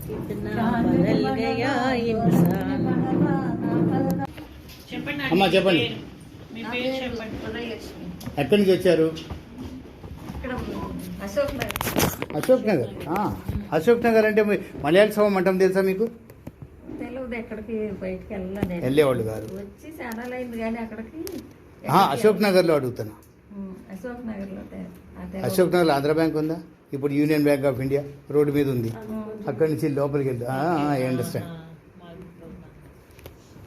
कितना बदल गया इंसान. అమ్మా చెప్పండి, మీ పేరు చెప్పండి. ఎక్కడి నుంచి వచ్చారు? అశోక్ నగర్. అశోక్ నగర్. అశోక్ నగర్ అంటే మలయాళ మంటపం తెలుసా మీకు? తెలియదు, ఎక్కడికి బయటికి వెళ్ళలేదు. వెళ్ళేవాళ్ళు కాదు. వచ్చి చాలా అయింది కానీ అక్కడికి అశోక్ నగర్లో అడుగుతున్నా. అశోక్ నగర్లో అశోక్ నగర్లో ఆంధ్ర బ్యాంక్ ఉందా? ఇప్పుడు union bank of India road మీద ఉంది. అక్కడి నుంచి లోపలికి వెళ్తా. I understand.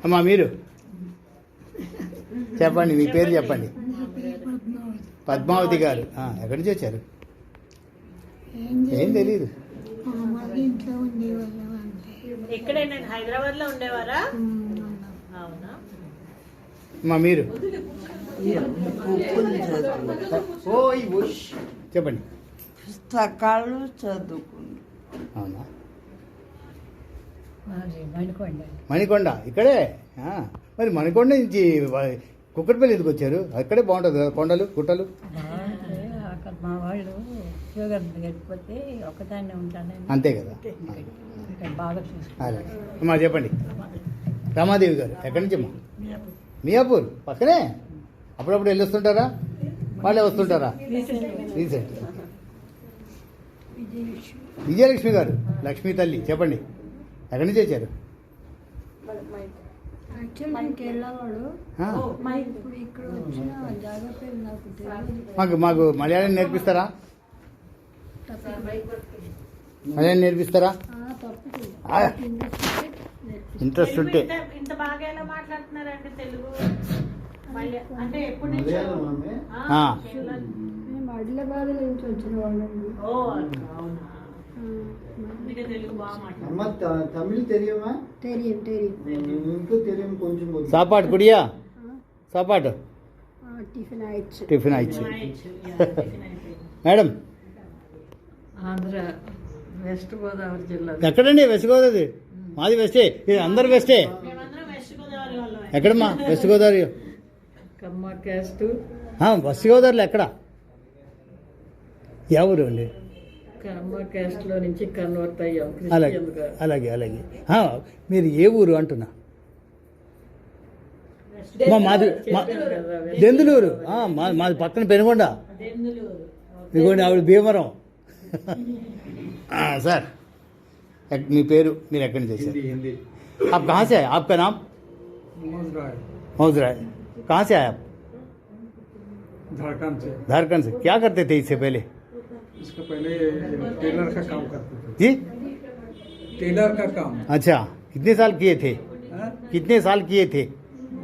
అమ్మా మీరు చెప్పండి, మీ పేరు చెప్పండి. పద్మావతి గారు. ఎక్కడి నుంచి వచ్చారు? ఏం తెలీదు. ఎక్కడైనా హైదరాబాద్ లో ఉండేవారా? అవునా. అమ్మా మీరు చెప్పండి. పుస్తకాలు చదువుకుంది. అవునా. మణికొండ. ఇక్కడే. మరి మణికొండ నుంచి కుక్కటిపల్లి ఎందుకు వచ్చారు? అక్కడే బాగుంటుంది కదా, కొండలు గుట్టలు. అక్కడ మా వాళ్ళు షుగర్ గడిపోతే ఒకదాన్నే ఉంటానని అంతే కదా. బాగా చూసుకుంటారు. అదే అమ్మా చెప్పండి. రమాదేవి గారు ఎక్కడి నుంచి అమ్మా? మియాపూర్ పక్కనే. అప్పుడప్పుడు వెళ్ళొస్తుంటారా? వాళ్ళే వస్తుంటారా? రీసెంట్. విజయలక్ష్మి గారు, లక్ష్మీ తల్లి చెప్పండి, ఎక్కడి నుంచి వచ్చారు? మాకు మలయాళం నేర్పిస్తారా? మలయాళం నేర్పిస్తారా? ఇంట్రెస్ట్ ఉంటే. ఇంత బాగా ఎలా మాట్లాడుతున్నారంటే తెలుగు అంటే ఎప్పటి నుంచి? ఆదిలాబాద్ నుంచి వచ్చిన వాళ్ళండి. తమిళ్ తెలియమా? தெரியும் కొంచెం. సాపాటు కుడియా? సాపాటు టిఫిన్ ఆయిచ్చు. మేడం ఆంధ్ర వెస్ట్ గోదావరి జిల్లా. ఎక్కడండి వెస్ట్ గోదావరి? మాది వెస్టే. ఇది అందరు వెస్టే. ఎక్కడమ్మా వెస్ట్ గోదావరి? కమ్మ క్యాస్ట్. వెస్ట్ గోదావరిలో ఎక్కడ? ఎవరు అండి? కమ్మ క్యాస్ట్ లో నుంచి కన్వర్ట్ అయ్యాం. అలాగే అలాగే అలాగే. మీరు ఏ ఊరు అంటున్నా? మాది దెందులూరు. మాది పక్కన పెనుగొండ. ఇదిగోండి ఆవిడ భీమవరం. సార్ మీ పేరు, మీరు ఎక్కడి నుంచి వచ్చారు? आप कहाँ से आए? आपका नाम? मौज राय. कहाँ से आए आप? झारखंड से. क्या करते थे इससे पहले? इसका पहले टेलर का काम करते थे. जी, टेलर का काम. अच्छा. कितने साल किए थे? हाँ? कितने साल किए थे?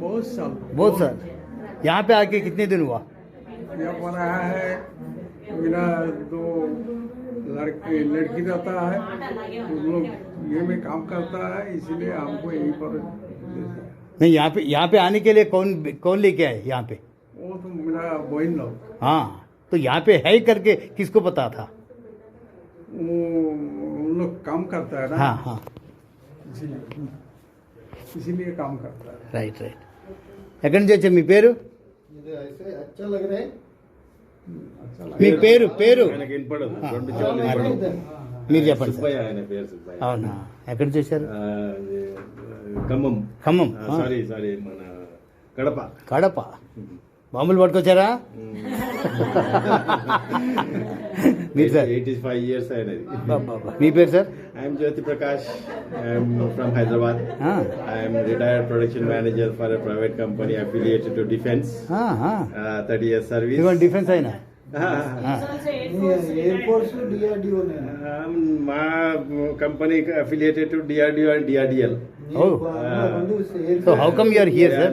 बहुत साल. बहुत साल. यहाँ पे आके कितने दिन हुआ? यहाँ पर आया है मेरा दो लड़की रहता है, उन लोग ये में काम करता है, इसीलिए हमको यहीं पर. नहीं, यहाँ पे आने के लिए कौन लेके आए यहाँ पे? वो तो मेरा बहन लोग. हाँ, तो यहाँ पे है ही करके किसको पता था? वो उन लोग काम करता है ना. हाँ हाँ, इसीलिए काम करता है. Right right. ఎక్కడి నుంచి వచ్చారు? మీ పేరు? अच्छा लग रहा है. మీ పేరు పేరు మీరు చెప్పండి. సుబ్బయ్య ఆయన పేరు సుబ్బయ్య. అవునా, ఎక్కడి నుంచి వచ్చారు? ఖమ్మం. ఖమ్మం. సారీ మన కడప. కడప. బాంబులు పట్టుకొచ్చారా? మీరు సార్? 85 years అయినది. మీ పేరు sir? I'm Jyoti Prakash. I'm from Hyderabad. I'm retired production manager for a private company affiliated to defence. 30 years service. ఇదిగోండి డిఫెన్స్ అయినా. एयर फोर्स DRDO ने. మా company affiliated to DRDO and DRDL. Oh. So how come you are here, sir?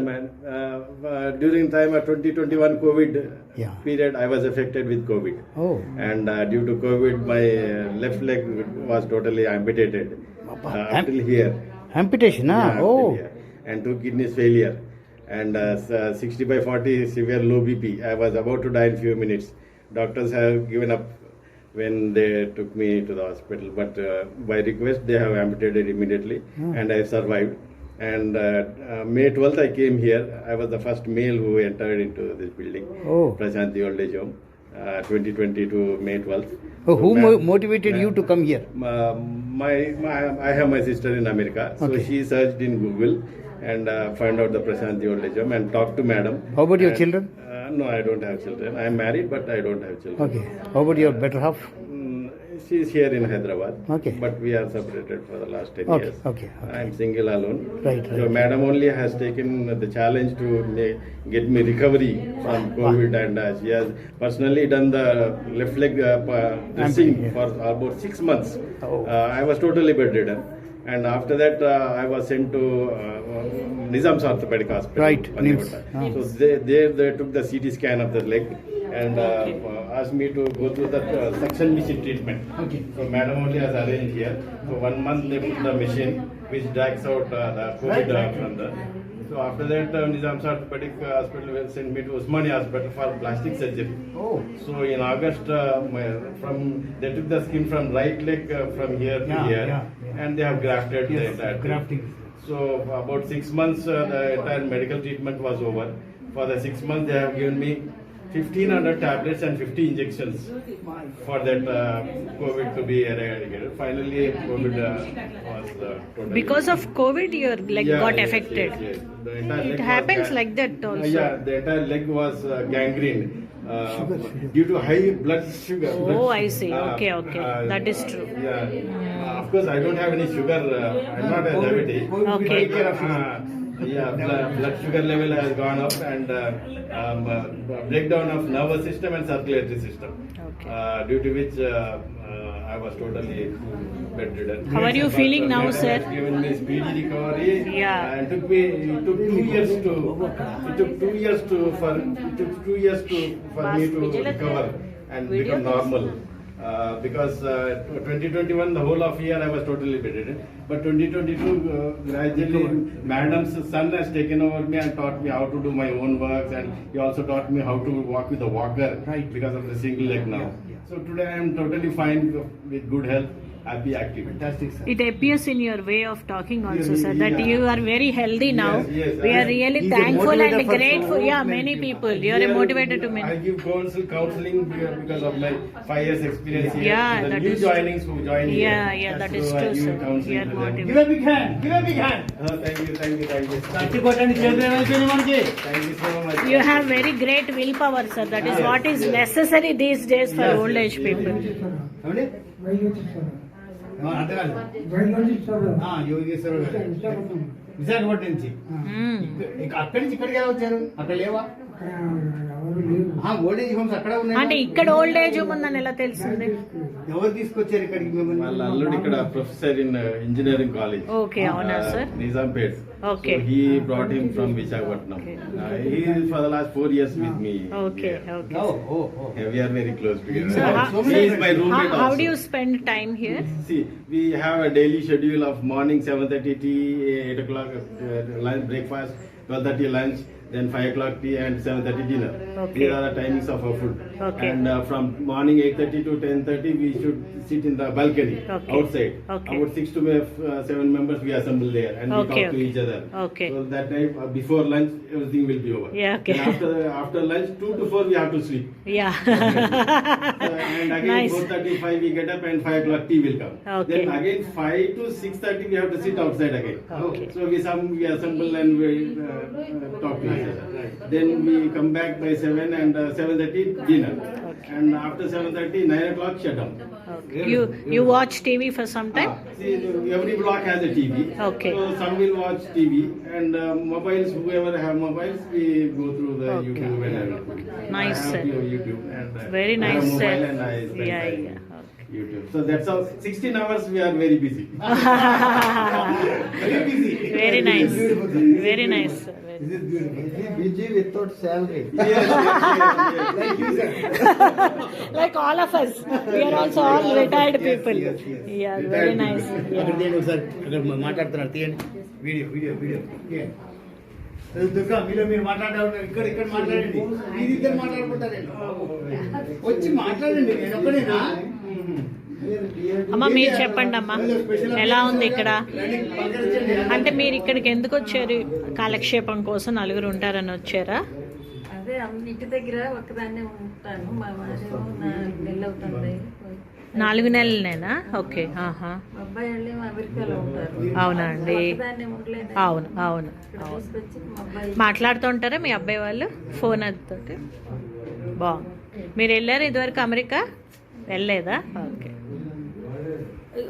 During time of 2021 COVID Yeah. period, I was affected with COVID. Oh. And due to COVID, my left leg was totally amputated until here. Amputation, Yeah, ah? until Oh. here. And 2 kidneys failure. And 60/40 severe low BP. I was about to die in few minutes. Doctors have given up when they took me to the hospital. But by request, they have amputated immediately. And I survived. And May 12th, I came here. I was the first male who entered into this building. Oh. Prashanti Old Age Home. 2022 May 12th. Oh, who motivated you to come here? I have my sister in America, so Okay. she searched in Google and found out the Prashanthi Old Age Home and talked to madam. How about your And, children? No, I don't have children. I am married, but I don't have children. Okay. How about your better half? She is here in Hyderabad. Okay. But we are separated for the last 10 Okay, years. okay, okay. I am single alone. Right, So right. madam only has taken the challenge to get me recovery from COVID, and she has personally done the left leg dressing yeah. for about 6 months. Oh. I was totally bedridden. And after that, I was sent to Nizam's Orthopedic Hospital. Right, Pandigoda. NIMS. So they took the CT scan of the leg and asked me to go through the suction machine treatment. Okay. So madam only has arranged here. So 1 month they put the machine which drags out the COVID from the. So after that, Nizam's Orthopedic Hospital will send me to Osmania Hospital for plastic surgery. Oh. So in August, they took the skin from right leg from here to Yeah, here, yeah. and they have grafted the Yes, entire thing. grafting. So for about 6 months, the entire medical treatment was over. For the 6 months, they have given me 1,500 tablets and 50 injections for that COVID to be eradicated. Finally, COVID was totally. Because of COVID, your leg Yeah, got yes, affected. yes, yes. The entire leg It was happens like that also. Yeah, the entire leg was gangrene. Due to high blood sugar. Oh, I see. Okay, okay. That is true. Yeah. Of course, I don't have any sugar. I'm not a diabetic. Okay. Take care of you. Yeah, blood sugar level has gone up, and breakdown of nervous system and circulatory system. Okay. Due to which I was totally bedridden. How are you feeling now, Madam sir? has given me speedy recovery. Yeah. And it took 2 years to. It took 2 years for me to recover and become normal. Because 2021, the whole of year I was totally bedridden. But 2022, gradually, madam's son has taken over me and taught me how to do my own works, and he also taught me how to walk with a walker. Right. Because of the single leg now. Yeah, yeah. So today I am totally fine with good health, happy, active. Fantastic, sir. It appears in your way of talking also, sir, that Yeah. you are very healthy now. Yes, yes. We are really He's a thankful motivator and for grateful. so Yeah, many many people. people. You are a Here, motivator to I many. give counseling because of my 5 years experience here. Yeah, the that new is joinings who join here. Yeah, yeah, that is So I true, give sir. counseling You are to them. motivated. Give a big hand. Give a big hand. Thank you. చట్టి కొట్టండి చేతులు ఏమైపోయింది మనకి Thank you so much. You have very great willpower, sir. That is what is necessary these days for old age people. ఏమండి? అర్థం కాదు యోగేశ్వరరావు గారు విశాఖపట్నం నుంచి Mm. అక్కడి నుంచి ఇక్కడికి ఎలా వచ్చారు అక్కడ లేవా ఓల్డ్ ఏజ్ హోమ్స్ అక్కడ అంటే ఉన్నాయి ఇక్కడ ఓల్డ్ ఏజ్ ఉందని ఎలా తెలిసింది? ఎవరు తీసుకొచ్చారు ఇక్కడికి మిమ్మల్ని వాళ్ళ అల్లుడు ఇక్కడ professor in engineering college. Okay, అవునా, sir? Nizampet. Okay. So he brought him from Visakhapatnam. Okay. He is for the last 4 years with me. Okay, here. okay. We are very close together. So He is my roommate how also. do you spend time here? See, we have a daily schedule of morning 7:30 tea, 8 o'clock lunch, breakfast, 12:30 lunch, then 5 o'clock tea and 7:30 dinner. Okay. These are the timings of our food. Okay. And from morning 8:30 to 10:30 we should sit in the balcony Okay. outside. Okay. About 6 to 7 members we assemble there and we Okay, talk to okay. each other. Okay. So that time before lunch everything will be over. Yeah, okay. Then after lunch 2 to 4 we have to sleep. Yeah. And again Nice. 4:35 we get up and 5 o'clock tea will come. Okay. Then again 5 to 6:30 we have to sit outside again. Okay. So we assemble and we talk to each other. Then we come back by 7 and 7:30 dinner. And after 7:30 9 o'clock shut down. Okay. You watch TV for some time? See, every block has a TV. Okay. So some will watch TV and mobiles. Whoever have mobiles, we go through the Okay. YouTube and everything. Nice, I have sir. YouTube and Very I have nice, sir. mobile and I spend Yeah, time yeah. in YouTube. So that's how 16 hours we are very busy. Very busy. Very nice. Beautiful, sir. Very nice, sir. This is beautiful. busy without salary. Yes. Thank you, sir. Like all of us. We are also all retired people. Yeah, very nice. అక్కడ Yeah. తీయండి ఒకసారి అక్కడ మాట్లాడుతున్నారు తీయండి video Durga మీరు మాట్లాడారు ఇక్కడ మాట్లాడండి మీరు ఇద్దరు మాట్లాడుకుంటారండి వచ్చి మాట్లాడండి నేను ఒక్కడేనా అమ్మ మీరు చెప్పండి అమ్మా ఎలా ఉంది ఇక్కడ? అంటే మీరు ఇక్కడికి ఎందుకు వచ్చారు? కాలక్షేపం కోసం నలుగురు ఉంటారని వచ్చారా? అదే ఇంటి దగ్గర ఒక్కదాన్నే ఉంటాను. మా వారు నా పెళ్ళి అవుతుంది. 4 నెలలేనా? ఓకే. ఆహా. అబ్బాయి వాళ్ళు అమెరికాలో ఉంటారు. అవునా అండి? దాన్ని ఉండలేదు. అవును అవును అవును. తీసుకొచ్చి మా అబ్బాయి మాట్లాడుతూ ఉంటారా మీ అబ్బాయి వాళ్ళు ఫోన్ అదితోటి? బాగుంది. మీరు వెళ్ళారు ఇదివరకు అమెరికా? వెళ్ళలేదా? ఓకే.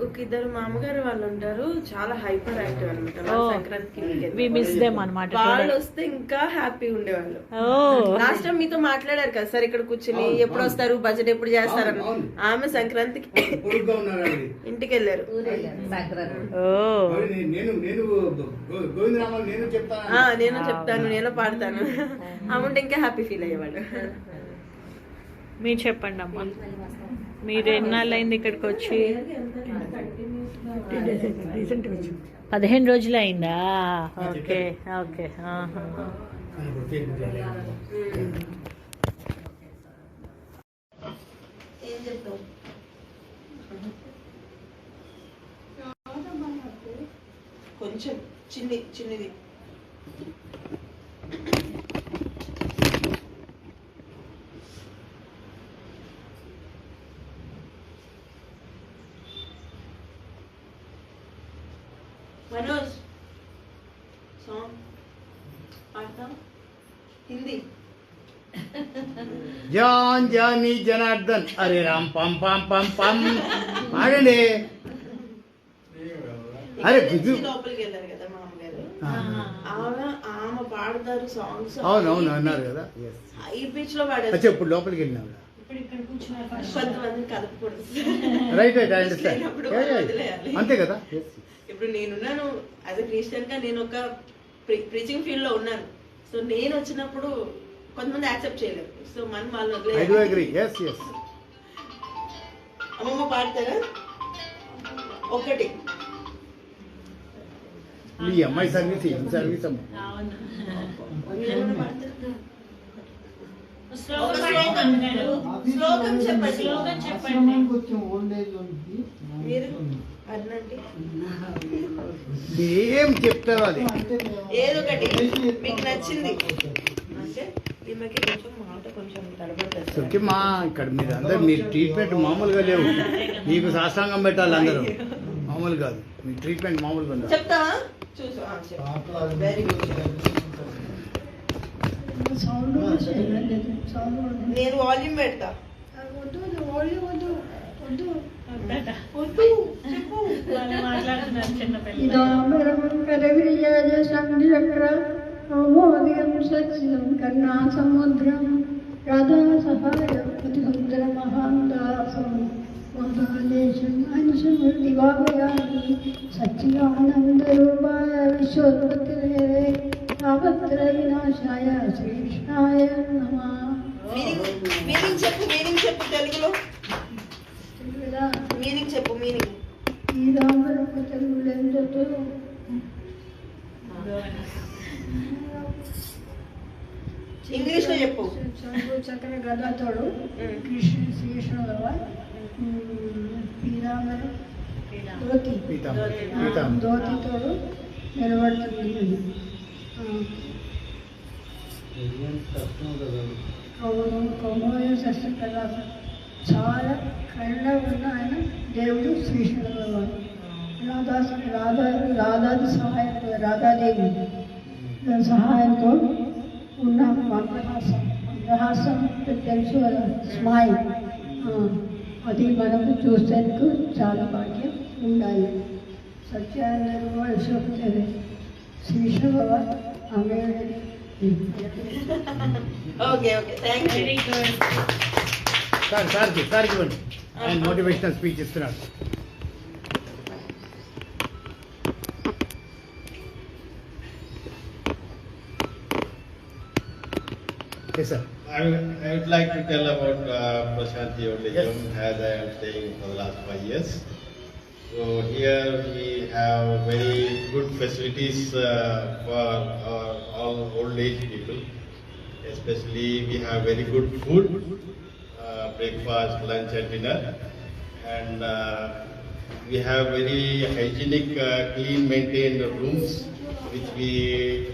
ఒక ఇద్దరు మామగారు వాళ్ళు ఉంటారు, చాలా హైపర్ యాక్టివ్ అనమాట. ఓ, సంక్రాంతికి వి మిస్ దెమ్ అనమాట. వాళ్ళు వస్తే ఇంకా హ్యాపీ ఉండేవాళ్ళు. ఓ, లాస్ట్ టైం మీతో మాట్లాడారు కదా సార్ ఇక్కడ కూర్చుని, ఎప్పుడు వస్తారు బడ్జెట్ ఎప్పుడు చేస్తారని. ఆమె సంక్రాంతికి పొడుగ్గా ఉన్నారండి. ఇంటికి వెళ్ళారు. ఓ, నేను గోవిందరామాలు నేను చెప్తాను. నేను చెప్తాను, నేను పాడతాను. అమౌంట్ ఇంకా హ్యాపీ ఫీల్ అయ్యేవాళ్ళు. మీరు చెప్పండి అమ్మా, మీరు ఎన్నాళ్ళు అయింది ఇక్కడికి వచ్చి? 15 రోజులు అయిందా? Okay okay. ఆహా. ఏం చెప్తావు? కొంచెం చిన్నది. मनोज सॉन्ग पाड़ता हिंदी. జాన్ జానీ జనార్దన్ అరే రామ్ పం పం పం పం పాడండి. అరే గుజు లోపలికి వెళ్ళారు కదా మా అమ్మగారు, ఆమె పాడతారు సాంగ్స్. అవునవును అన్నారు కదా. హై పిచ్ లో పాడారు. అచ్చా ఇప్పుడు లోపలికి వెళ్ళినావు. కొంతమందిని కలపకూడదు. Right right I understand. అంతే కదా. ఇప్పుడు నేనున్నాను యాజ్ ఎ క్రిస్టియన్ గా, నేను ఒక ప్రీచింగ్ ఫీల్డ్ లో ఉన్నాను. సో నేను వచ్చినప్పుడు కొంతమంది యాక్సెప్ట్ చేయలేరు. సో మనం వాళ్ళు I do agree. yes yes. అమ్మమ్మ పాడతారా? ఒకటి ఈ అమ్మాయి సర్వీస్ ఏం సర్వీస్ అమ్మ. మీరేమైనా పాడతారా? ఒక శ్లోకం చెప్పండి. కొంచెం ఓల్డ్ ఏజ్ ఉంది. మీరు అన్నండి ఏం చెప్తారో అది ఏదో ఒకటి మీకు నచ్చింది అంటే. ఈమెకి కొంచెం మాట కొంచెం తడబడుతుంది. సత్యమా, ఇక్కడ మీరు అందరు మీ ట్రీట్మెంట్ మామూలుగా లేవు. మీకు సాష్టాంగం పెట్టాలి అందరూ, మామూలు కాదు. మీ ట్రీట్మెంట్ మామూలుగా ఉండదు. చెప్తావా? చూసు. Very good. సౌండ్ సౌండ్ నేను వాల్యూమ్ పెడతా. వద్దు వాల్యూమ్ వద్దు వద్దు వద్దు చెప్పు. మాట్లాడుతున్నారు చిన్నపిల్ల. ఇదాంబరకరవిర్యాజ సంధ్యక్ర మోదయం సత్యం కర్ణా సముద్రం రాధా సహాయ ప్రతిసముద్ర మహాందాసం మహాదేశం అంశమృతి భావయామి సచ్చిదానంద రూపాయ విశ్వోత్పత్తిరే తాపత్ర వినాశాయ శ్రీకృష్ణాయ నమః. మీనింగ్ చెప్పు తెలుగులో. మీనింగ్ చెప్పు. మీనింగ్ శ్రీరామకు తెలుగులెందుకు ఇంగ్లీష్ లో చెప్పు. చక్ర గదాతోడు శ్రీకృష్ణ భగవాన్ శ్రీరామరు ధోతితోడు నిలబడుతుంది. కౌమోయ శస్త్రకళ చాలా కరుణగా ఉన్న ఆయన దేవుడు శ్రీకృష్ణ భగవాన్. రాధాది సహాయంతో, రాధాదేవి సహాయంతో ఉన్న మందహాసం తెలుసు కదా, స్మైల్. అది మనకు చూసేందుకు చాలా భాగ్యం ఉండాలి. సత్యానంద విశ్వపతి శ్రీకృష్ణ భగవాన్ ఆమె. Okay thank you. Very good. సార్కి ఇవ్వండి, ఆయన మోటివేషనల్ స్పీచ్ ఇస్తున్నాడు. Yes, sir. I would like to tell about Prashanti Oldejam, as I am staying for the last 5 years. So here we have very good facilities for all old age people. Especially we have very good food, breakfast, lunch and dinner. And we have very hygienic, clean maintained rooms which we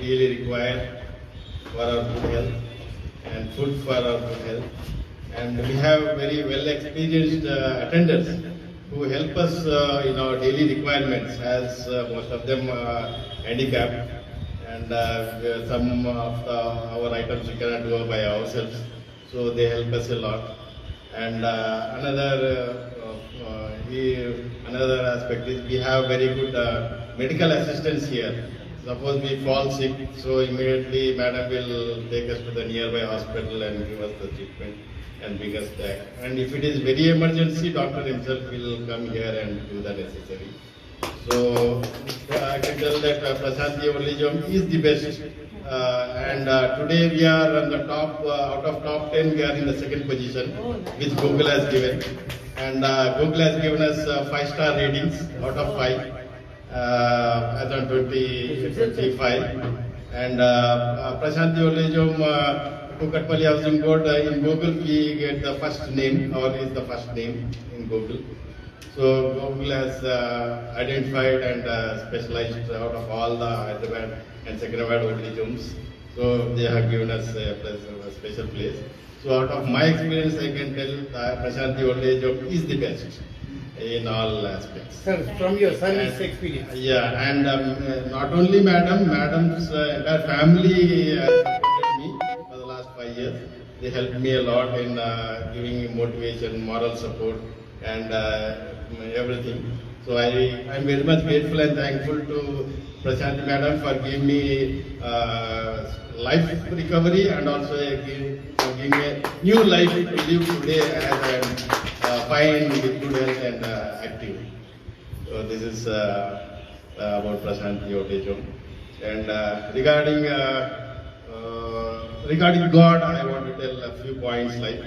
really require for our good health, and food for our good health. and we have very well experienced attendants who help us in our daily requirements, as most of them are handicapped, and some of our items we cannot do by ourselves, so they help us a lot. And another aspect is we have very good medical assistance here. Suppose we fall sick, so immediately madam will take us to the nearby hospital and give us the treatment and bring us back. And if it is very emergency, doctor himself will come here and do the necessary. So I can tell that Prasanthi Orlijom is the best. And today we are on the top, out of top 10, we are in the second position, which Google has given. And Google has given us 5-star ratings out of 5 as on 2025. And Prasanthi Orlijom, Kukatpalli Housing Board, in Google we get the first name, or is the first name in Google. So Google has identified and specialized out of all the Hyderabad and Secunderabad Orlijums. So they have given us a special place. So out of my experience, I can tell Prasanthi Orlijum is the best in all aspects. Sir, from your service experience. Yeah, and not only madam's entire family has supported me for the last 5 years. They helped me a lot in giving me motivation, moral support, and everything. So I'm very much grateful and thankful to Prasanthi madam for giving me life recovery and also giving me a new life to live today as I'm fine with good health and active. So this is about Prasanthi Orlijum. And regarding God, I want to tell a few points like,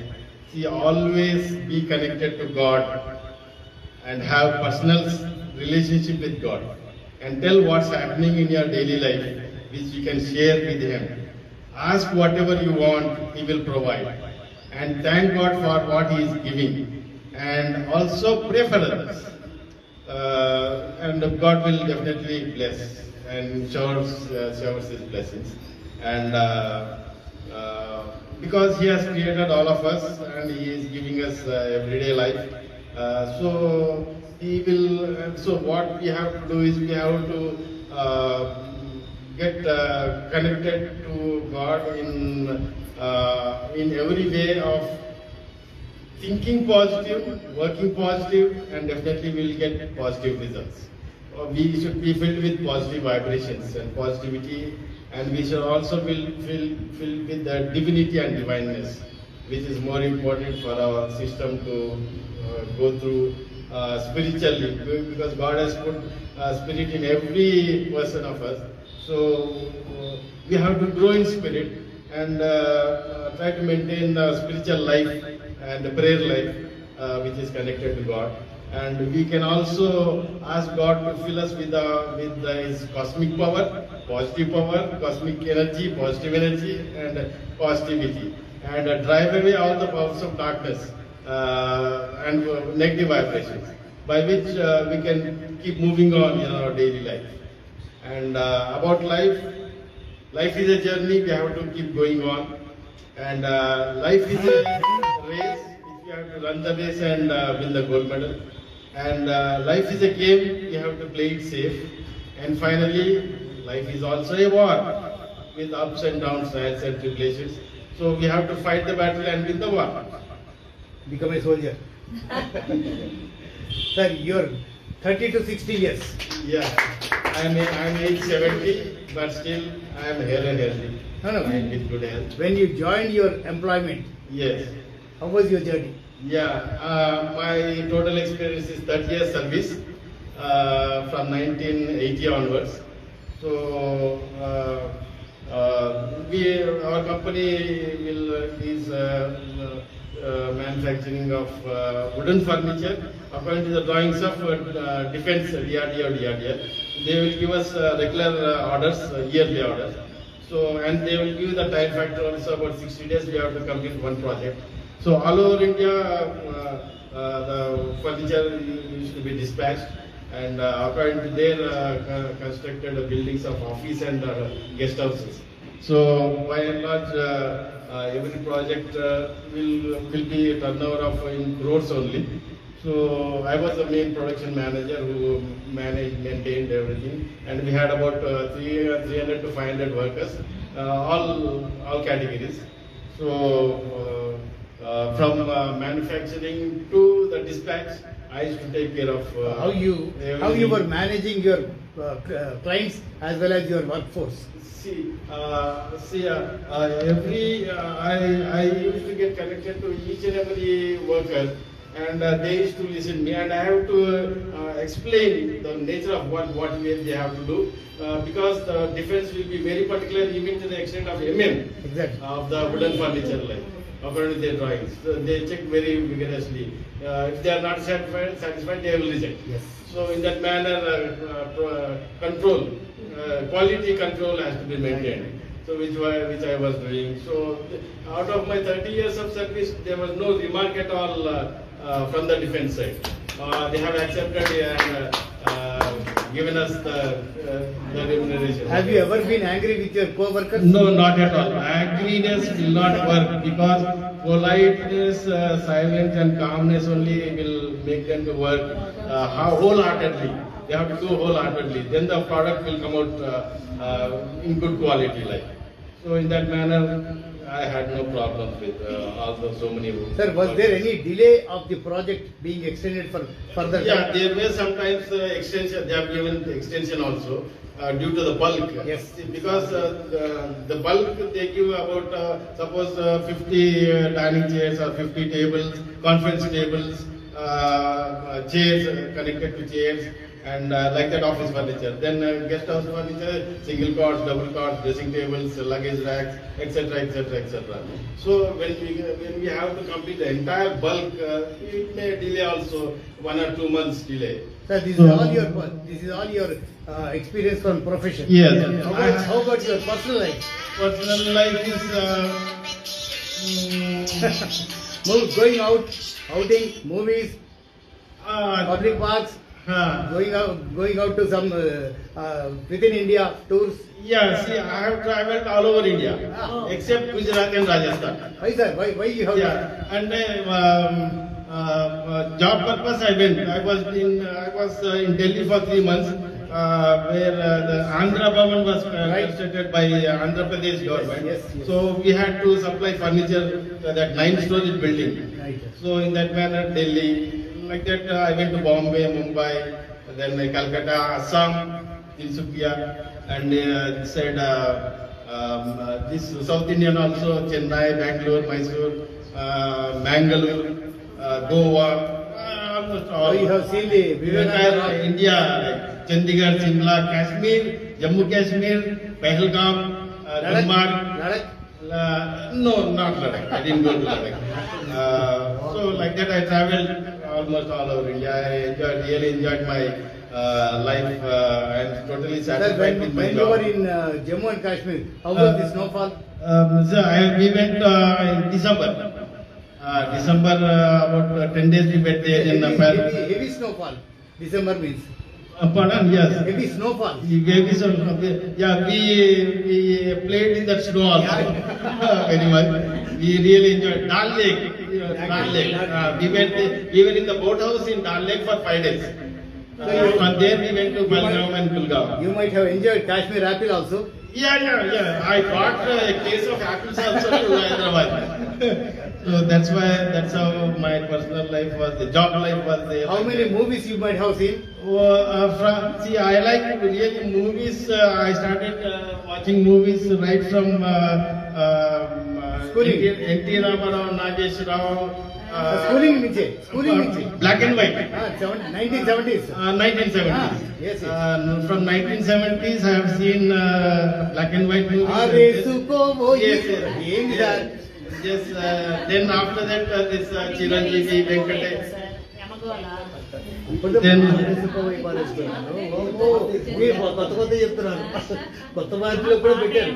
see, always be connected to God and have personal relationship with God, and tell what's happening in your daily life, which you can share with Him. Ask whatever you want, He will provide, and thank God for what He is giving, and also pray for others, and God will definitely bless and showers His blessings. And because He has created all of us and He is giving us everyday life, so He will. So what we have to do is we have to get connected to God in every way of thinking positive, working positive, and definitely we will get positive results. We should be filled with positive vibrations and positivity, and we should also be filled with the divinity and divineness, which is more important for our system to go through spiritually, because God has put spirit in every person of us. So we have to grow in spirit and try to maintain a spiritual life and a prayer life which is connected to God. And we can also ask God to fill us with His cosmic power, positive power, cosmic energy, positive energy, and positivity, and drive away all the powers of darkness and negative vibrations, by which we can keep moving on in our daily life. And about life is a journey, we have to keep going on, and life is a race, which we have to run the race and win the gold medal. And life is a game, we have to play it safe. And finally, life is also a war with ups and downs, trials and tribulations. So we have to fight the battle and win the war. Become a soldier. Sir, you're 30 to 60 years. Yeah, I'm age 70, but still I am hale and healthy. No. And with good health. When you joined your employment, Yes. how was your journey? Yeah, my total experience is 30 years service from 1980 onwards. So our company is manufacturing of wooden furniture according to the drawings of defense DRDO. They will give us regular orders, yearly orders. So, and they will give the time factor also about 60 days. We have to complete one project. So all over India, the furniture used to be dispatched, and according to their constructed buildings of office and guest houses. So by and large, every project will be a turnover of in crores only. So I was the main production manager who managed, maintained everything, and we had about 300 to 500 workers, all categories. So from manufacturing to the dispatch, I used to take care of How you everything. were managing your clients as well as your workforce? I used to get connected to each and every worker, and they used to listen me, and I have to explain the nature of what they have to do, because the difference will be very particular, even to the extent of Exactly. of the wooden furniture line, according to their drawings. So they check very vigorously. If they are not satisfied, they will reject. Yes. So in that manner, quality control has to be maintained. So which I was doing. So out of my 30 years of service, there was no remark at all from the defense side. They have accepted and given us the remuneration. Have you ever been angry with your co-workers? No, not at all. Angriness will not work, because politeness, silence and calmness only will make them to work wholeheartedly. They have to do wholeheartedly. Then the product will come out in good quality. So in that manner, I had no problems with so many. Sir, was there any delay of the project being extended for further? Yeah, there were sometimes extension. They have given the extension also due to the bulk. Yes. Because the bulk they give about suppose 50 dining chairs or 50 tables, conference tables, chairs connected to chairs, and like that office furniture. Then guest house furniture, single cots, double cots, dressing tables, luggage racks, etc., etc., etc. So when we have to complete the entire bulk, it may delay also 1 or 2 months delay. Sir, this is all your experience from profession. Yes. How about your personal life? Personal life is Going out, outing, movies, public parks, going out to some within India tours. Yeah, see, I have traveled all over India, except Gujarat and Rajasthan. Why, sir? Why you have? Yeah, and job purpose I went. I was in Delhi for 3 months, where the Andhra Bhavan was constructed by Andhra Pradesh government. Yes. So we had to supply furniture to that 9-story building. Right. So in that manner, Delhi, like that, I went to Bombay, Mumbai, then Calcutta, Assam, Tinsukia, and this South Indian also, Chennai, Bangalore, Mysore, Mangalore, Goa, almost all. So you have seen the entire India, like Chandigarh, Shimla, Kashmir, Jammu Kashmir, Pahalgam, Gulmarg. Ladakh? No, not Ladakh. I didn't go to Ladakh. So like that, I traveled almost all over India. I really enjoyed my life. I'm totally Sir, satisfied with my when you job. were in Jammu and Kashmir, how was the snowfall? We went in December. December, about 10 days we went there in Nepal. Heavy snowfall. December means Pardon, yes. heavy snowfall. Maybe some, yeah, we played in that snow also very much. We really enjoyed Dal Lake. Dal Lake. We were in the boathouse in Dal Lake for 5 days. From there we went to Belgaum and Gulgaon. You might have enjoyed Kashmir apple also. Yeah. I brought a case of apples also to Hyderabad. So that's how my personal life was. The job life was there. How many movies you might have seen? See, I like really movies. I started watching movies right from Schooling. N.T. Ramarao, Nagesh Rao. Schooling niche. Black and white. 1970s. 1970s. Yes. From 1970s, I have seen black and white movies. Yes. Yes. Then after that, this Chiranjeevi, Venkatesh. Then కొత్త చెప్తున్నాను కొత్త మార్పులు కూడా పెట్టారు.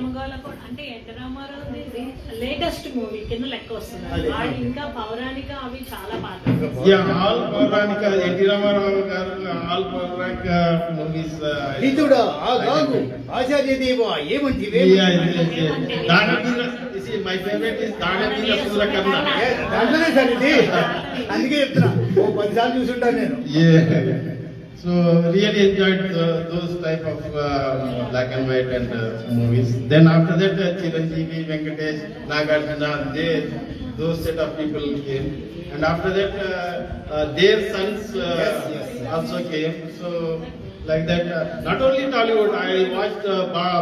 అంటే NT Ramarao latest movie కింద లెక్క వస్తుంది. వాడు ఇంకా పౌరాణిక అవి చాలా పాత. all పౌరాణిక ఎన్టీ రామారావు గారు all పౌరాణిక మూవీస్. హితుడా ఆ గాగు ఆచార్య దేవ ఏమంటివే దాని see, my favorite is Dagamira Surakarna. దాంట్లోనే సార్ ఇది, అందుకే చెప్తున్నా. ఓ 10 సార్లు చూసుంటాను నేను. Yeah. So really enjoyed those type of black and white and movies. Then after that, Chiranjeevi, Venkatesh, Nagarjuna, those set of people came. And after that, their sons also came. So like that, not only Tollywood, I watched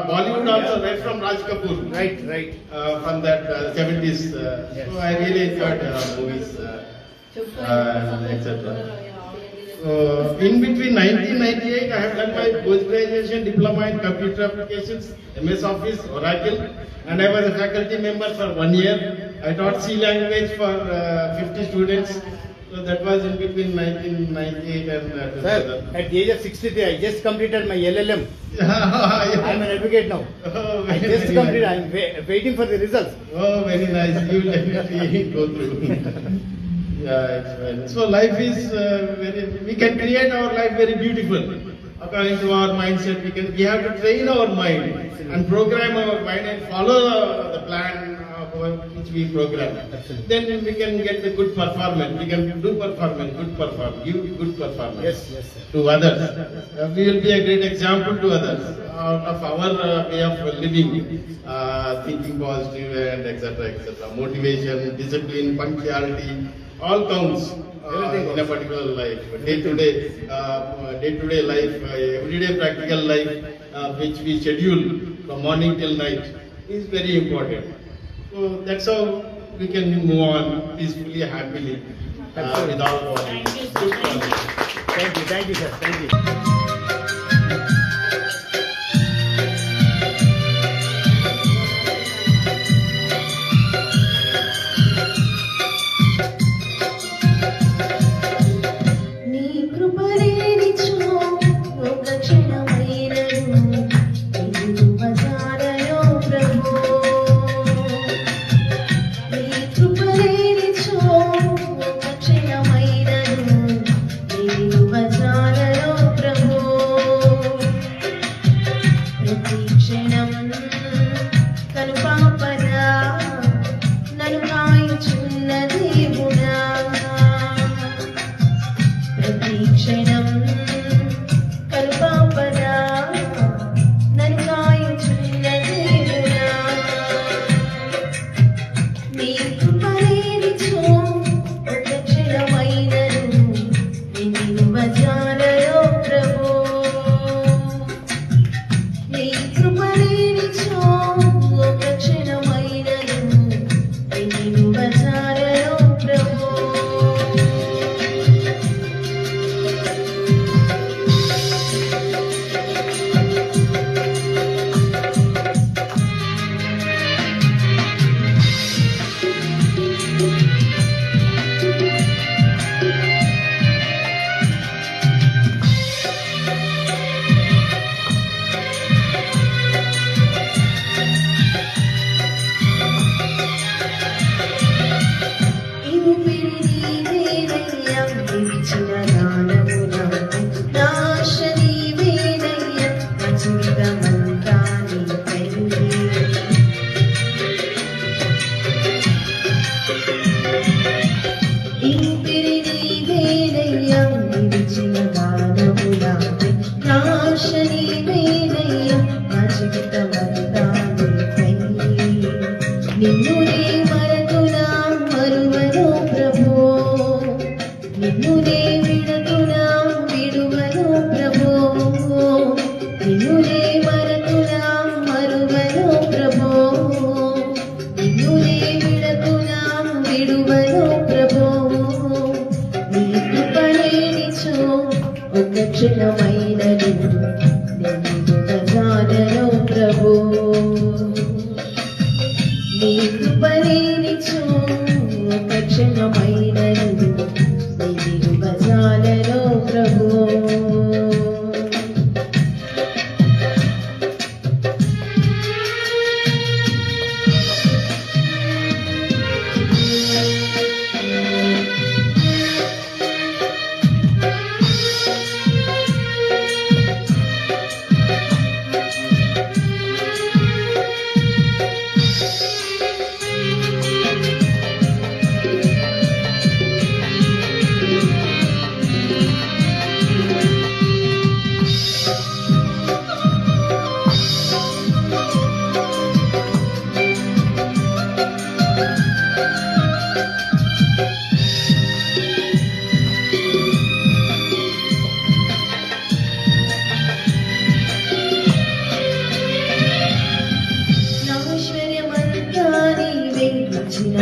Bollywood also, right from Raj Kapoor. Right. From that 70s. So I really enjoyed movies, etc. In between 1998, I have done my post-graduation diploma in computer applications, MS Office, Oracle, and I was a faculty member for 1 year. I taught C language for 50 students. So that was in between 1998 and Sir, 2000. at the age of 63, I just completed my LLM. Yeah. I am an advocate now. Oh, I just very completed. I nice. am waiting for the results. Oh, very nice. You will definitely go through. Yeah, it's fine. So life is we can create our life very beautiful. According to our mindset, we have to train our mind and program our mind and follow the plan which we program. Then we can get the good performance. We can do performance, give good performance. Yes, sir. To others. We will be a great example to others out of our way of living, thinking positive and etc. Motivation, discipline, punctuality, all counts in a particular life. Day-to-day life, everyday practical life, which we schedule from morning till night, is very important. So that's how we can move on peacefully, happily, without worry. Thank you, sir. Thank you. నీ కృపలేనిచో ఒక క్షణమైనను నిన్ను వదలయో ప్రభు. నీ కృపలేనిచో ఒక క్షణమైనను నిన్ను వదలయో ప్రభు. ప్రతి క్షణం కనుపాపనా నన్ను కాయుచున్న దేవుడా. ప్రతి క్షణం కరుపాపనా నన్ను కాయుచున్న దేవుడా. నీ కృపలేనిచో ఒక క్షణమైనను నిన్ను వదలయో ప్రభు. నీ కృపలేనిచో ఒక క్షణమైనను నిన్ను వదలయో ప్రభు. నిన్ను నే మరతునా మరువను ప్రభు. నిన్ను నే విడతునా విడువను ప్రభు. నిన్ను నే మరతునా మరువను ప్రభు. నిన్ను నే విడతునా విడువను ప్రభు. నీ కృపలేనిచో ఒక క్షణమైనను నిన్ను వదలయో ప్రభు.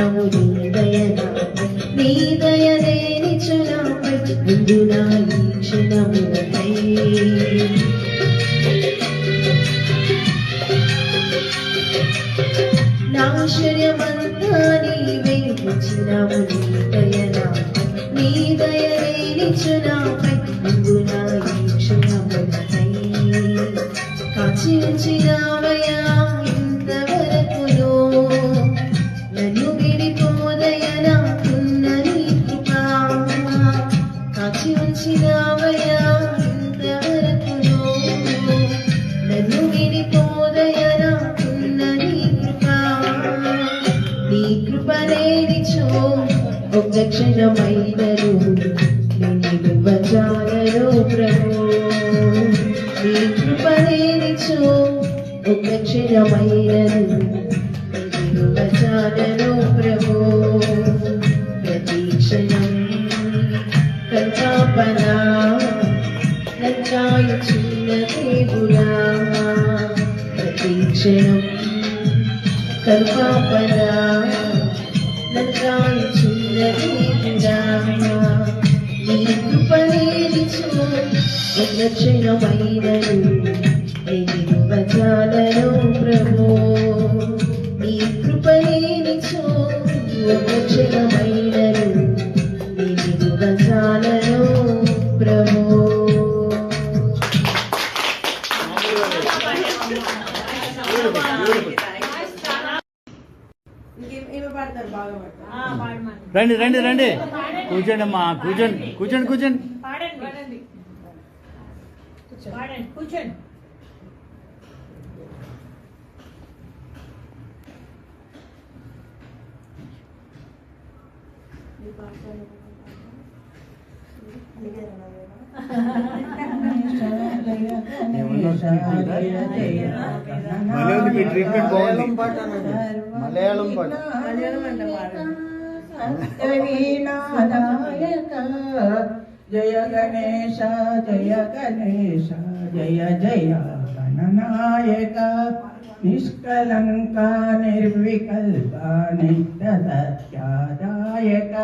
ఉంచినావు నీ దయనాపై నీ దయలేనిచునాపై ముందు నా ఈ క్షణములకై నాశ్చర్యమంతా నీవే ఉంచినావు నీ దయనాపై నీ దయలేనిచునాపై ముందు నా ఈ క్షణములకై కాచి ఉంచినావయ్యా ఇంతవరకును నన్ను విడిపోదయ నాకున్న నీ కృపా కాచి ఉంచినావయ్యా ఇంతవరకును నన్ను విడిపోదయ నాకున్న నీ కృపా నీ కృప లేనిచో ఒక్క క్షణమైనను నేను బచాలను ప్రభు నీ కృప లేనిచో ఒక్క క్షణమైనను నేను బచాలను ప్రభు ప్రతి క్షణం కల్పాపన నచ్చాయుచున్న దేవుడా ప్రతి క్షణం కల్పాపన నచ్చాయుచున్న దేవుడా నీ కృప లేనిచో ఒక్క క్షణమైనను నేను బచాలను ప్రభు నీ కృప లేనిచో ఒక్క క్షణమైనను నేను బచాలను ప్రభు ఏమి పాడతారు బాగా పాడతారు. రండి రండి రండి కూర్చోండి అమ్మా కూర్చోండి కూర్చోండి కూర్చోండి పాడండి కూర్చోండి మళ్ళీ ఉంది మీ ట్రీట్మెంట్ బాగుంది మలయాళం పాట జయ గణేశ జయ గణేశ జయ జయ గణనాయక నిష్కలంక నిర్వికల్ప నిత్య సత్యాదాయక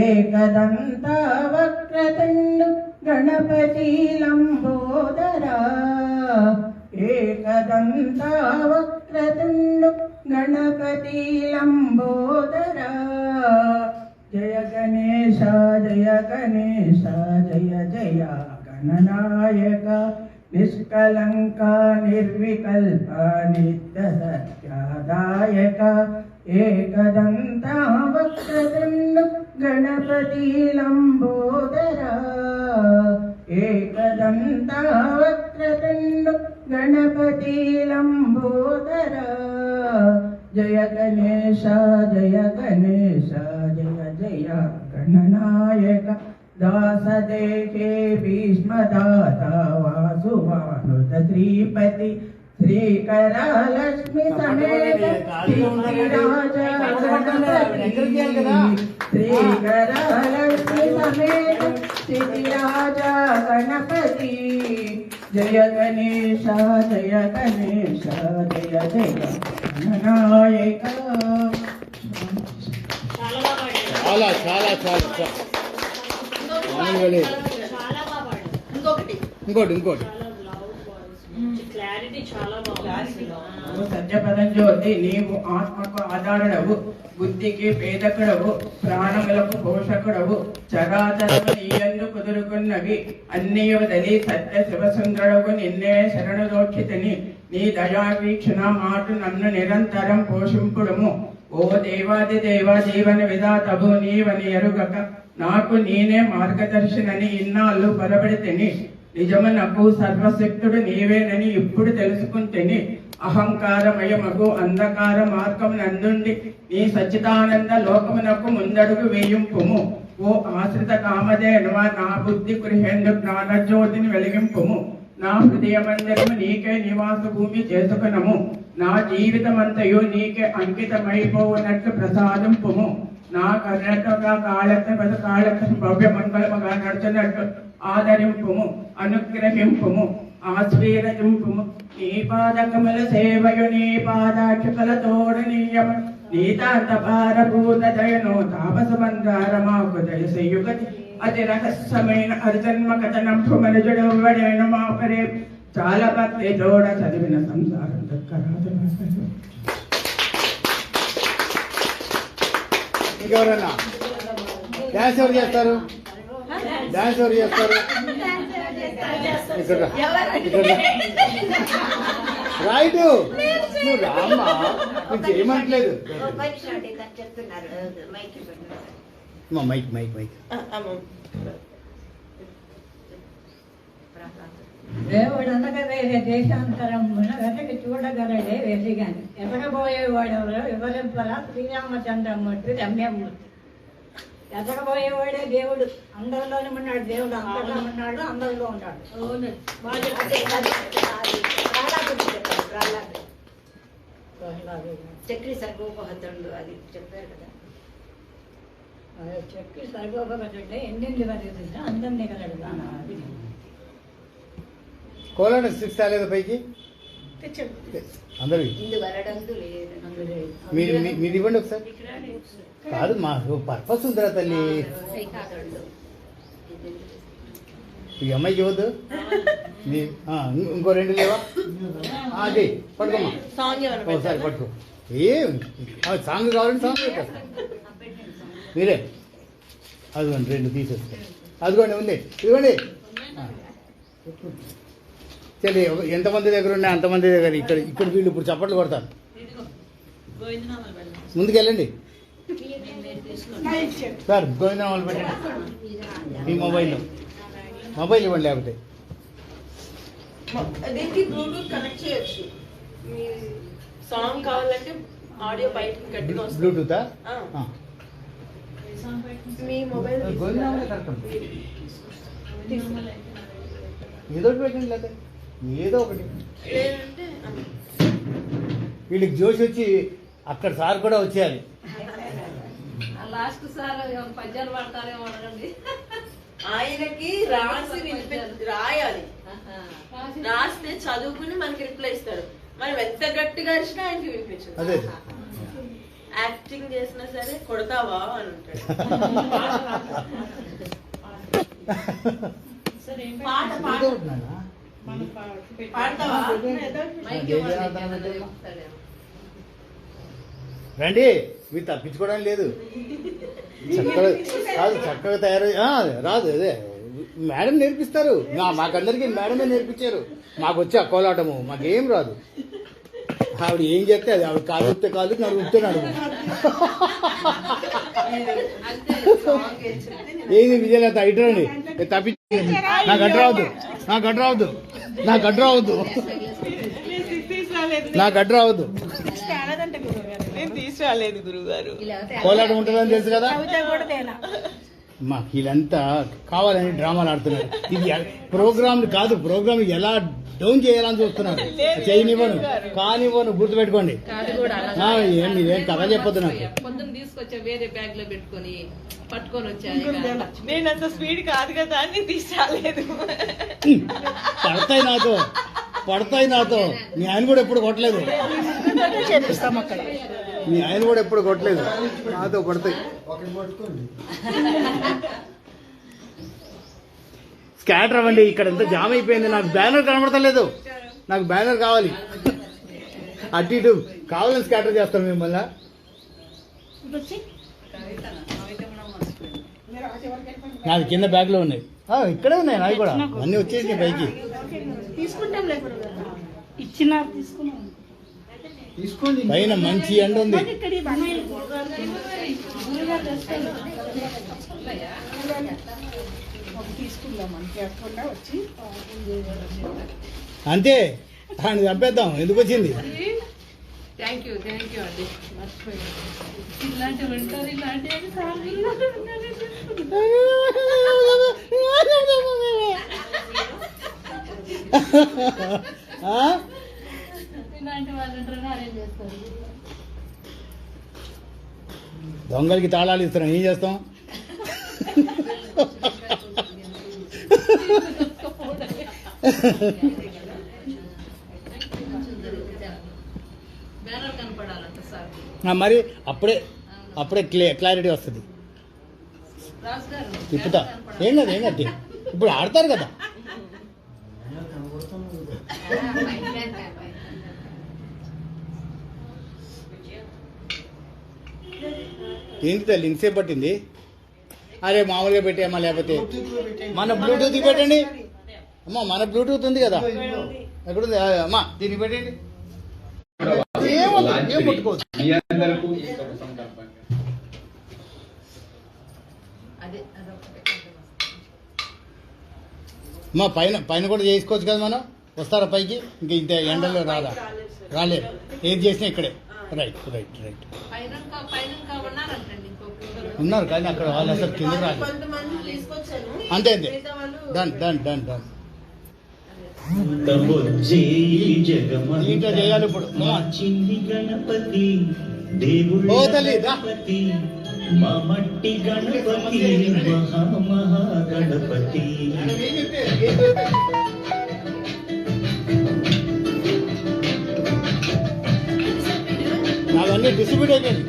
ఏకదంత వక్రతుండు గణపతి లంబోదరా ఏకదంత వక్రతుండు గణపతి లంబోదరా జయ గణేశ జయ గణేశ జయ జయ గణనాయక నిష్కలంక నిర్వికల్ప నిత్య సత్యాదాయక ఏకదంత వక్రతుండు గణపతి లంబోదరా ఏకదంత వక్రతుండు గణపతి లంబోదరా జయ గణేశ జయ గణేశ జయ జయ గణనాయక दासदेहे भीष्मदाता वासुवानुत श्रीपति श्रीकरा लक्ष्मी समेत श्रीराजा श्रीकरा लक्ष्मी समेत श्रीराजा गणपति जय गणेश जय गणेश जय जय गणनायक చాలా చాలా చాలా ఇంకోటి క్లారిటీ చాలా బాగుంది. సత్యపదం జ్యోతి నీవు ఆత్మకు ఆధారుడవు బుద్ధికి పేదకుడవు ప్రాణములకు పోషకుడవు చరాచరము నీయందు కుదురుకున్నవి అన్ని వదలి సత్య శివసుందరుడు నిన్నే శరణు దోక్షితని నీ దయావీక్షణ మాట నన్ను నిరంతరం పోషింపుడుము ఓ దేవాది దేవ జీవన విధాతవు నీవని ఎరుగక నాకు నేనే మార్గదర్శనని ఇన్నాళ్ళు బలపడితేని నిజమునకు సర్వశక్తుడు నీవేనని ఇప్పుడు తెలుసుకుంటేని అహంకారమయమగు అంధకార మార్గమునందుండి నీ సచ్చిదానంద లోకమునకు ముందడుగు వేయింపుము ఓ ఆశ్రిత కామధేనువ నా బుద్ధి గృహేందు జ్ఞానజ్యోతిని వెలిగింపుము నా హృదయ మందిరము నీకే నివాస భూమి చేసుకునము నా జీవితమంతయు నీకే అంకితమైపోవునట్లు ప్రసాదింపుము నా కర్ణటగా కాళత భవ్య మంగళముగా నడుచున్నట్లు ఆదరింపుము అనుగ్రహింపుము ఆశ్రీరజింపుము నీ పాదకముల సేవయు నీ పాదాక్షుకల తోడనీయము నీతాంతపారభూతదయనో తాపసమందారమాకు దయసయుగతి అతి రహస్యమైన అర్జన్మ కథనం భుమనుజుడెవ్వడైన మాపరే చాలా భక్తి జోడ చదివిన సంసారం దక్కరాదు. ఇంకెవరన్నా డాన్స్ ఎవరు చేస్తారు? డాన్స్ ఎవరు చేస్తారు? ఇక్కడ రా. ఇక్కడ రా. రైట్ నువ్వు రామ్మా, నువ్వు చేయమంటలేదు. మైక్ మైక్ మైక్ దేవుడు అనగా వేరే దేశాంతరం వెనక్కి చూడగలడే వెలిగాని ఎదగబోయేవాడెవరో ఎవరెవ్వరా శ్రీరామచంద్రమూర్తి రమ్యమూర్తి. ఎదగబోయేవాడే దేవుడు. అందరిలోనే ఉన్నాడు దేవుడు, అందరిలో ఉన్నాడు, అందరిలో ఉన్నాడు. చక్రి సర్గోపహతుడు అది చెప్పారు కదా. చక్రి సర్గోపహతుడే ఎన్నెంది వరకు అందరినీ కలడు. కోలాడ 6 రాలేదు పైకి అందరు మీరు ఇవ్వండి ఒకసారి. కాదు మా పర్పస్ ఉందిరా తల్లి. ఈ అమ్మాయికి ఇవ్వద్దు. ఇంకో 2 లేవా? అది పట్టుకోమ్మా. ఒకసారి పట్టుకో. ఏం సాంగ్ కావాలంటే సాంగ్ పెట్టేస్తా. మీరే అదిగోండి 2 తీసేసుకోండి. అదిగోండి ఉంది ఇదిగోండి. సరే ఎంతమంది దగ్గర ఉన్నాయి అంతమంది దగ్గర ఇక్కడ ఇక్కడ వీళ్ళు ఇప్పుడు చప్పట్లు కొడతారు. ముందుకెళ్ళండి సార్. గోవిందనామాలు పెట్టండి మీ మొబైల్లో. మొబైల్ ఇవ్వండి లేకపోతే. దీనికి బ్లూటూత్ కనెక్ట్ చేయొచ్చు. మీ సాంగ్ కావాలంటే ఆడియో బయటకి గట్టిగా వస్తుంది. బ్లూటూతా? మీ మొబైల్ గోవిందనామాలే కరెక్ట్. ఏదో ఒకటి పెట్టండి లేదా ఏదో ఒకటి. లేదంటే వీళ్ళకి జోష్ వచ్చి అక్కడ సార్ కూడా వచ్చేయాలి. లాస్ట్ సార్ పద్యాలు పడతారేమో అడగండి. ఆయనకి రాసి రాయాలి. రాస్తే చదువుకుని మనకి రిప్లై ఇస్తాడు. మనం ఎంత గట్టిగా అరిచినా ఆయనకి వినిపించదు. అదే యాక్టింగ్ చేసినా సరే కొడతావా అని ఉంటాడు. రండి మీరు తప్పించుకోవడానికి లేదు. చక్కగా కాదు చక్కగా తయారు రాదు. అదే మేడం నేర్పిస్తారు. మాకందరికీ మేడమే నేర్పించారు. మాకు వచ్చి ఆ కోలాటము మాకేం రాదు. ఆవిడ ఏం చెప్తే అది ఆవిడ కాలు ఉప్తే కాలు నడుగు ఉప్తే నడుగు. ఏది విజయలత ఇటరండి తప్పించి నాకు అడ్రావద్దు నాకు అడ్రావద్దు నాకు అడ్రావద్దు నాకు అడ్రావద్దు. తీసుకురాలేదు గురువు గారు. కోలాటం ఉంటుందని తెలుసు కదా. మాకు వీళ్ళంతా కావాలని డ్రామాలు ఆడుతున్నారు. ఇది ప్రోగ్రామ్ కాదు. ప్రోగ్రామ్ ఎలా డౌన్ చేయాలని చూస్తున్నారు. చేయనివ్వను కానివ్వను గుర్తుపెట్టుకోండి. మీరేం కథ చెప్పొద్దు నాకు. పొద్దున్న తీసుకొచ్చా వేరే బ్యాగ్ లో పెట్టుకొని పట్టుకొని వచ్చాను. నేను అంత స్పీడ్ కాదు కదా అని తీసుకురాలేదు. పడతాయి నాతో. మీ ఆయన కూడా ఎప్పుడు కొట్టలేదు. మీ ఆయన కూడా ఎప్పుడు కొట్టలేదు. నాతో పడతాయి. స్కాటర్ అవ్వండి. ఇక్కడ ఎంత జామ్ అయిపోయింది. నాకు బ్యానర్ కనబడతలేదు. నాకు బ్యానర్ కావాలి. అటు ఇటు కావాలని స్కాటర్ చేస్తాను మిమ్మల్ని. నాది కింద బ్యాగ్ లో ఉన్నాయి. ఇక్కడే ఉన్నాయి నావి కూడా. అన్ని వచ్చేసి పైకి పైన మంచి ఎండ ఉంది. అంతే దాన్ని చంపేద్దాం. ఎందుకు వచ్చింది? థ్యాంక్ యూ అండి. ఇలాంటివి ఉంటారు. ఇలాంటివి దొంగలకి తాళాలు ఇస్తున్నాం. ఏం చేస్తాం? బ్యానర్ కనపడాలంట సార్. మరి అప్పుడే క్లారిటీ వస్తుంది. రాజు గారు తిప్పుతా ఏం కాదు ఇప్పుడు ఆడతారు కదా. ఏంటి తల్లి ఇంతసేపు పట్టింది? అరే మామూలుగా పెట్టేమ్మా, లేకపోతే మన బ్లూటూత్ పెట్టండి అమ్మా. మన బ్లూటూత్ ఉంది కదా, ఎక్కడుంది అమ్మా? దీనికి పెట్టండి. ఏం ముట్టుకోవచ్చు. అమ్మా పైన కూడా చేసుకోవచ్చు కదా మనం. వస్తారా పైకి? ఇంకా ఇంత ఎండలో రాలేదు. ఏది చేసినా ఇక్కడే. రైట్ ఉన్నారు కానీ అక్కడ వాళ్ళు అసలు కింద రాలేదు. కొంతమంది తీసుకొచ్చాను, అంతే మిగతా వాళ్ళు డన్. దీంట్లో చేయాలి ఇప్పుడు. గణపతి ఓ తల్లి రా. మా మట్టి గణపతి మహాగణపతి నావన్నీ డిస్ట్రిబ్యూట్ అయిపోయింది.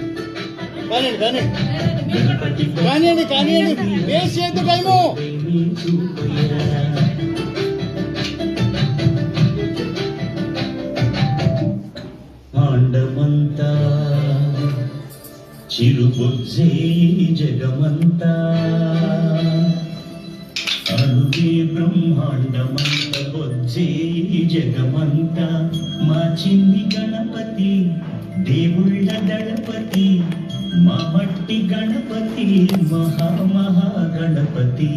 కానివ్వండి వేస్ట్ చేయద్దు టైము. ఆండమంతా చిరుబుజ్జే జగమంతా అణువే బ్రహ్మాండమంత బొజ్జే జగమంతా మా చిన్ని గణపతి దేవుళ్ళ దళపతి మా మట్టి గణపతి మహాగణపతి.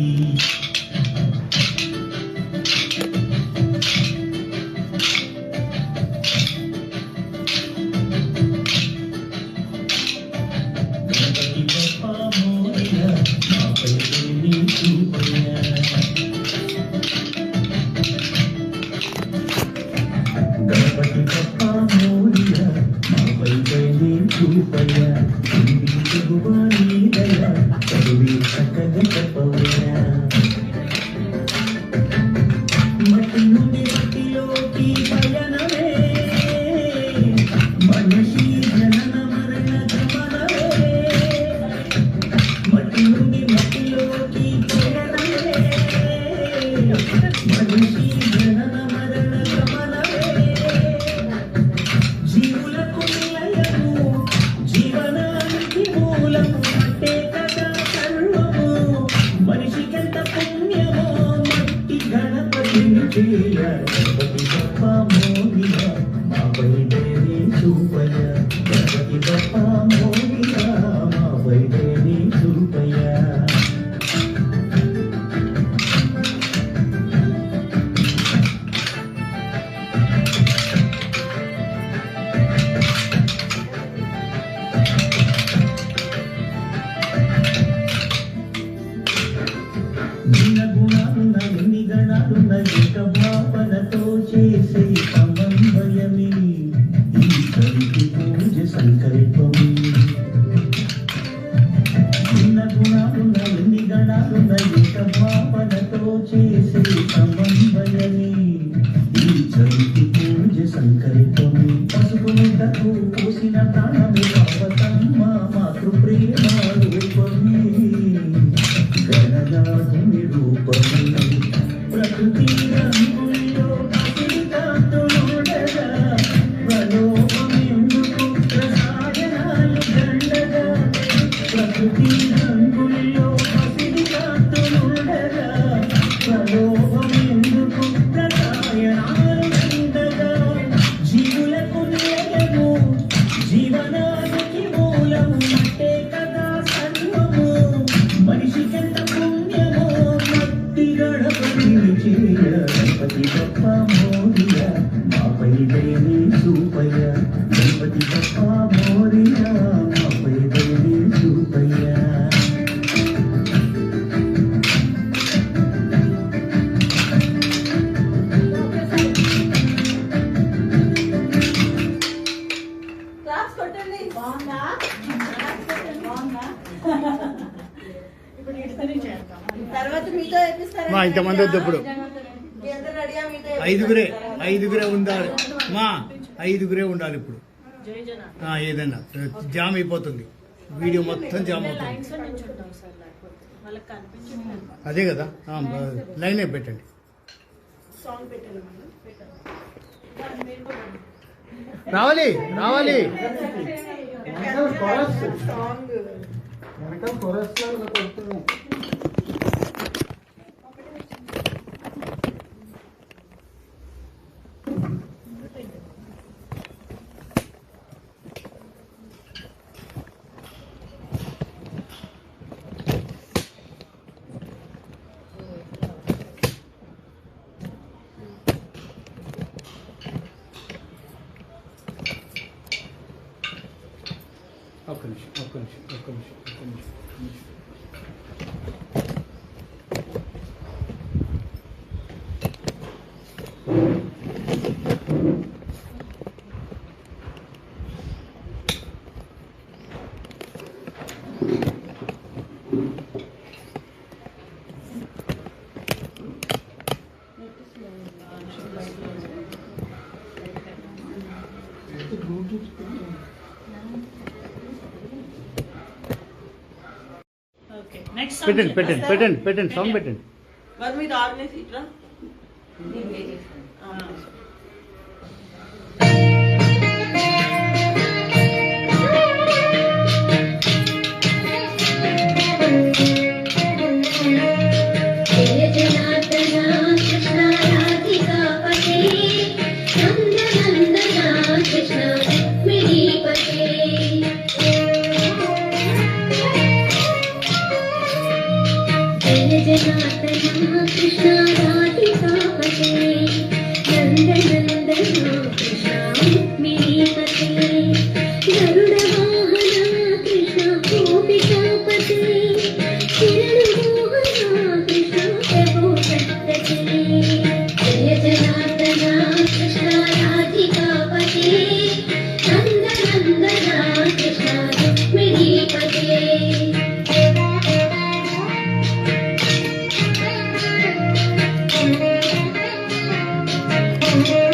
గణపతి బప్పా మోరియా మాపై నీ చూపయ్యా. గణపతి బప్పా మోరియా మాపై నీ చూపయ్యా. చదువు చక్కగా చెప్పవయ్యా. మట్టి నుండి మట్టిలోకి పయనమే మనిషి జనన మరణ గమనమే. మట్టి నుండి మట్టిలోకి పయనమే మనిషి జనన మరణ గమనమే. జీవులకు నిలయము జీవనానికి మూలము మట్టే కదా సర్వము. మనిషికెంత పుణ్యమో మట్టి గణపతిని చేయ. గణపతి బప్ప మోరియా మాపై దయని చూపయ్య. గణపతి బప్ప మోరియా మాపై దయని చూపయ్య. గుణాలున్న ఎన్ని గణాలున్న ఏక భావనతో చేసే సమన్వయమే ఈ కలికి పూజ సంకల్పమే. గుణాలున్న ఎన్ని గణాలున్న ఏక భావనతో చేసే సమన్వయమే ఈ కలికి పూజ సంకల్పమే. పసుపు ముద్దకు పోసిన ప్రాణమే పార్వతమ్మ మాతృప్రేమ రూపమే. గణనాథుని రూపమే ప్రకృతి రంగుల్లో కాంతులుండగా ప్రలోభమెందుకు ప్రసాదనాలు దండగా. ప్రకృతి రంగుల్లో కాంతులుండగా ప్రలోభమెందుకు ప్రసాదనాలు దండగా. జీవులకు నిలయము జీవనానికి మూలము మట్టే కదా సర్వము. మనిషికెంత పుణ్యమో మట్టి గణపతిని చేయ. గణపతి బప్ప మోరియా మాపై దయని చూపయ్య. గణపతి బప్ప మోరియా మాపై దయని చూపయ్య. క్లాస్ కొట్టండి. బాగుందా? ఇప్పుడు ఇటుతనే చేద్దాం. తర్వాత మీతో వేపిస్తారా? మా ఇంతమంది వద్దు ఇప్పుడు. రెడీగా మీతో ఐదుగురే ఉండాలి మా. 5గురే ఉండాలి ఇప్పుడు. జై జన ఏదైనా జామ్ అయిపోతుంది, వీడియో మొత్తం జామ్ అవుతుంది. లైన్స్ నుంచి ఉంటాం సార్, లేకపోతే వాళ్ళకి కనిపించట్లేదు. అదే కదా, లైనే పెట్టండి. సాంగ్ పెట్టాలి మనం, పెట్టాలి. మీరు కూడా రావాలి రావాలి. సాంగ్ ఒక్క నిమిషం ఒక్క నిమిషం ఒక్క నిమిషం ఒక్క నిమిషం. ఓకే నెక్స్ట్ పెట్టండి పెట్టండి పెట్టండి పెట్టండి సాంగ్ పెట్టండి. మరి మీద ఆర్గనైజ్ ఇట్లా Krishna Radhika Pate Nanda Nandana Krishna Rukminipate Garuda Vahana Krishna Gopika Pate Kirana Mohana Krishna Prabhu Sattate Jaya Janardana Krishna Radhika Pate Nanda Nandana Krishna Rukminipate Thank you.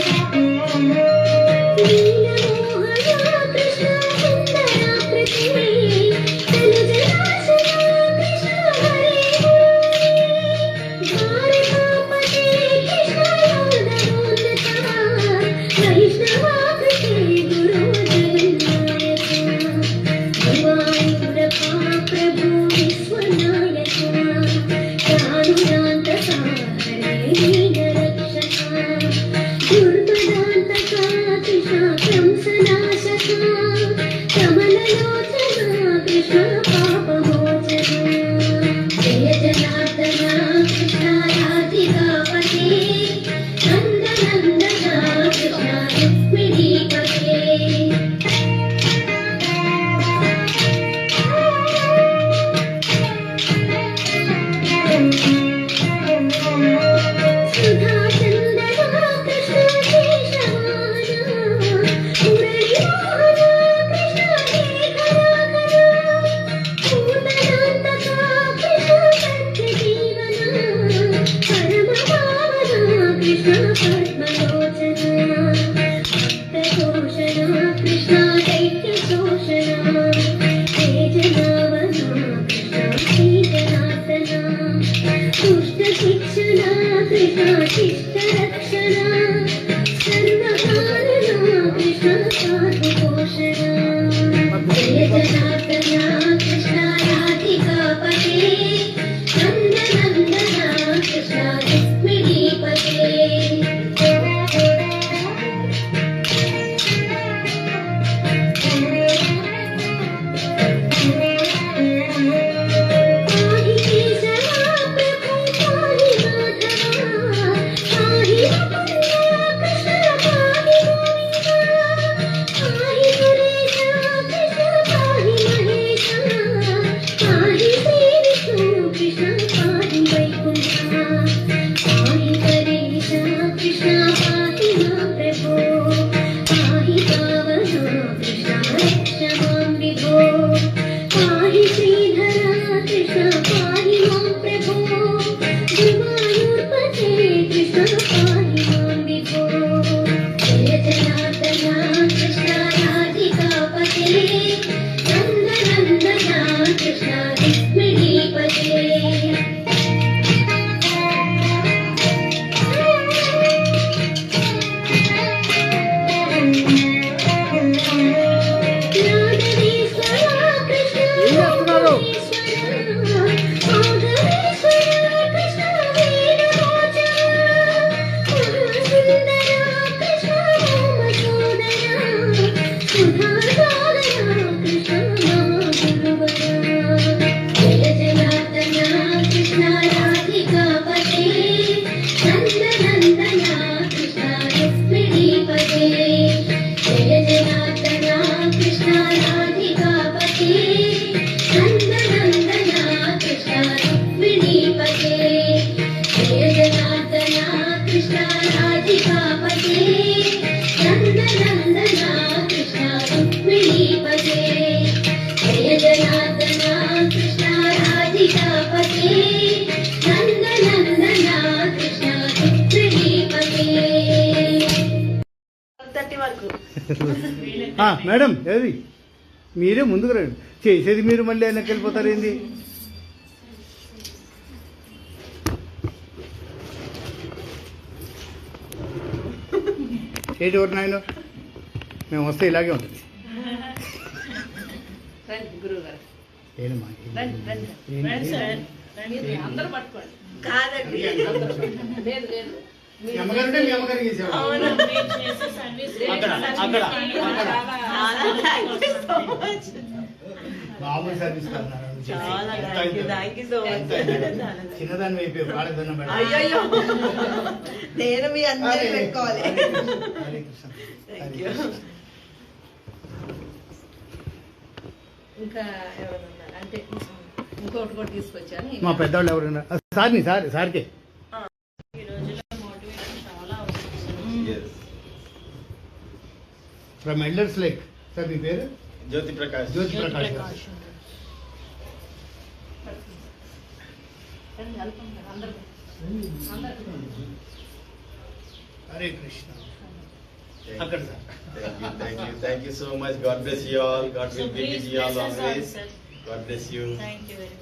Madam ఏది మీరే ముందుకు రండి, చేసేది మీరు మళ్ళీ వెనక్కి వెళ్ళిపోతారు ఏంది? ఏంటి ఎవరు నాయన, మేము వస్తే ఇలాగే ఉంటుంది. రండి గురువు గారు ఏంటమ్మా? రండి అందరూ పట్టుకోండి. కాదండి లేదు లేదు మీ అమ్మగారు మీ అమ్మగారికి ఇచ్చేవాళ్ళు. అవును. అక్కడ అక్కడ చాలా థ్యాంక్ యూ సో మచ్. మామూలు సర్వీస్ కాదు నాన్న. చాలా థ్యాంక్ యూ సో మచ్. చిన్నదాన్ని అయిపోయి పాడదన్న మేడం. అయ్యో నేను మీ అందరికీ పెట్టుకోవాలి. హరే కృష్ణ. Thank you. ఇంకా ఎవరు ఉన్నారు అంటే ఇంకోటి కూడా తీసుకొచ్చాను. మా పెద్దవాళ్ళు ఎవరైనా సార్కే ఈ రోజుల్లో మోటివేషన్ చాలా అవసరం. Yes. From elders like sir మీ పేరు? Jyoti Prakash. జ్యోతి ప్రకాష్ గారు. రండి, కలుపుకోండి, అందరూ హరే కృష్ణ. Thank అక్కడ you. Sir. Thank you so much. God bless you all. God So will be please with you all bless us all, always. sir. God bless you. Thank you very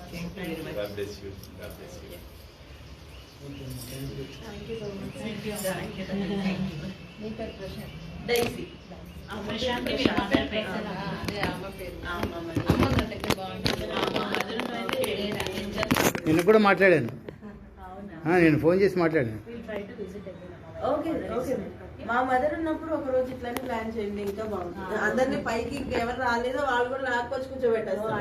much. God bless you. God bless you. Daisy. Prashanti మీ mother పేరు. అదే అమ్మ పేరు. అమ్మ అమ్మదంటే బాగుంటుంది. నిన్న కూడా మాట్లాడాను. నేను ఫోన్ చేసి మాట్లాడాను. Okay okay. మా మదర్ ఉన్నప్పుడు ఒక రోజు ఇట్లానే ప్లాన్ చేయండి, ఇంకా బాగుంటుంది. అందరినీ పైకి ఇంకెవరు రాలేదో వాళ్ళు కూడా లాక్కొచ్చి కూర్చోబెట్టేస్తారు.